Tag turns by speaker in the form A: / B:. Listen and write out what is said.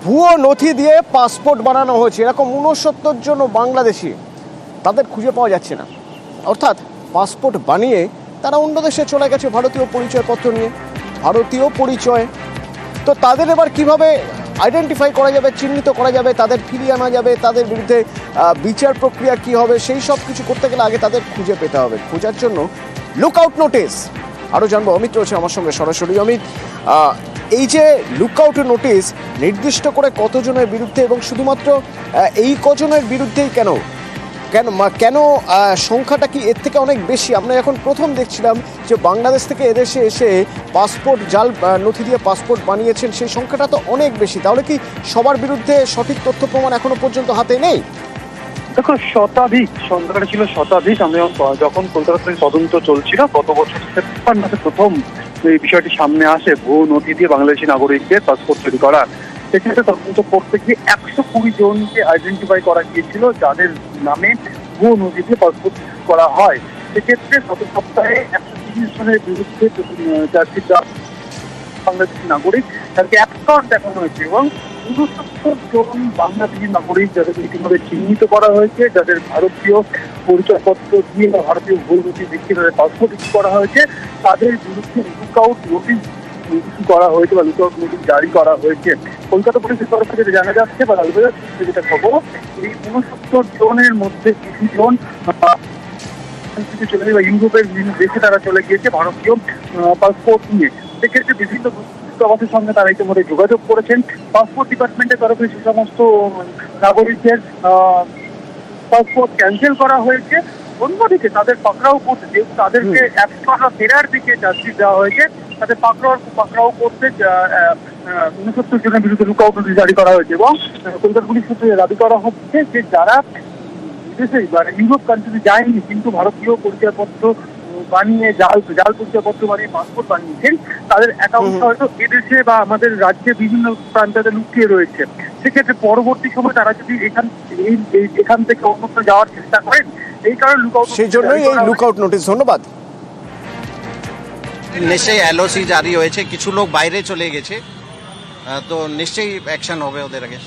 A: ভুয়ো নথি দিয়ে পাসপোর্ট বানানো হয়েছে, এরকম 69 জন বাংলাদেশি, তাদের খুঁজে পাওয়া যাচ্ছে না। অর্থাৎ পাসপোর্ট বানিয়ে তারা অন্য দেশে চলে গেছে ভারতীয় পরিচয়পত্র নিয়ে, ভারতীয় পরিচয়। তো তাদের এবার কিভাবে আইডেন্টিফাই করা যাবে, চিহ্নিত করা যাবে, তাদের ফিরিয়ে আনা যাবে, তাদের বিরুদ্ধে বিচার প্রক্রিয়া কি হবে, সেই সব কিছু করতে গেলে আগে তাদের খুঁজে পেতে হবে। খোঁজার জন্য লুকআউট নোটিস আরও জানবো। অমিত রয়েছে আমার সঙ্গে সরাসরি। অমিত, এই যে লুকআউট নোটিস নির্দিষ্ট করে কতজনের বিরুদ্ধে, এবং শুধুমাত্র এই কজনের বিরুদ্ধেই কেন কেন কেন সংখ্যাটা কি এর থেকে অনেক বেশি? আমরা এখন প্রথম দেখছিলাম যে বাংলাদেশ থেকে এদেশে এসে পাসপোর্ট জাল নথি দিয়ে পাসপোর্ট বানিয়েছেন, সেই সংখ্যাটা তো অনেক বেশি। তাহলে কি সবার বিরুদ্ধে সঠিক তথ্য প্রমাণ এখনো পর্যন্ত হাতে নেই?
B: দেখো, শতাধিক, সংখ্যাটা ছিল শতাধিক। আমি যখন কলকাতা থেকে তদন্ত চলছিল গত বছর সেপ্টেম্বর মাসে প্রথম এই বিষয়টি সামনে আসে, ভুয়ো নথি দিয়ে বাংলাদেশি নাগরিকদের পাসপোর্ট তৈরি করা। সেক্ষেত্রে তদন্ত করতে গিয়ে 120 জনকে আইডেন্টিফাই করা গিয়েছিল যাদের নামে ভুয়ো নথি দিয়ে পাসপোর্ট করা হয়। সেক্ষেত্রে গত সপ্তাহে 130 জনের বিরুদ্ধে চার্জশিট দেওয়া বাংলাদেশি নাগরিক, তাদেরকে অ্যাবসেন্ট দেখানো হয়েছে, এবং 69 জন বাংলাদেশি নাগরিক যাদেরকে ইতিমধ্যে চিহ্নিত করা হয়েছে, যাদের ভারতীয় পরিচয়পত্র দিয়ে বা ভারতীয় ভুল নথি দেখিয়ে তাদের পাসপোর্ট ইস্যু করা হয়েছে, তাদের বিরুদ্ধে লুকআউট নোটিস ইস্যু করা হয়েছে বা লুকআউট নোটিস জারি করা হয়েছে। কলকাতা পুলিশের তরফ থেকে জানা যাচ্ছে বা লালবাজার থেকে যেটা খবর, এই 69 জনের মধ্যে কিছু জন চলে বা ইউরোপের বিভিন্ন দেশে তারা চলে গিয়েছে ভারতীয় পাসপোর্ট নিয়ে। সেক্ষেত্রে বিভিন্ন দূতাবাসের সঙ্গে তারা ইতিমধ্যে যোগাযোগ করেছেন। পাসপোর্ট ডিপার্টমেন্টের তরফে সে সমস্ত নাগরিকদের পাসপোর্ট ক্যান্সেল করা হয়েছে। অন্যদিকে তাদের পাকড়াও করতে, যেহেতু তাদেরকে একশো ফেরার দিকে চার্জশিট দেওয়া হয়েছে, তাদের পাকড়াও করতে 69 জনের বিরুদ্ধে লুকআউট নোটিস জারি করা হয়েছে। এবং কলকাতা পুলিশ সূত্রে দাবি করা হচ্ছে যে যারা বিদেশে মানে ইউরোপ কান্ট্রিতে যায়নি কিন্তু ভারতীয় পরিচয়পত্র বানিয়ে জাল পরিচয়পত্র বানিয়ে পাসপোর্ট বানিয়েছেন, তাদের অ্যাকাউন্ট হয়তো এদেশে বা আমাদের রাজ্যে বিভিন্ন প্রান্তে লুকিয়ে রয়েছে। সেক্ষেত্রে পরবর্তী সময় তারা যদি এখান থেকে অন্যত্র যাওয়ার চেষ্টা করেন, এই কারণে
A: সেই জন্যই এই লুকআউট নোটিস। ধন্যবাদ।
C: নিশ্চয়ই এলওসি জারি হয়েছে, কিছু লোক বাইরে চলে গেছে, তো নিশ্চয়ই অ্যাকশন হবে ওদের আগে।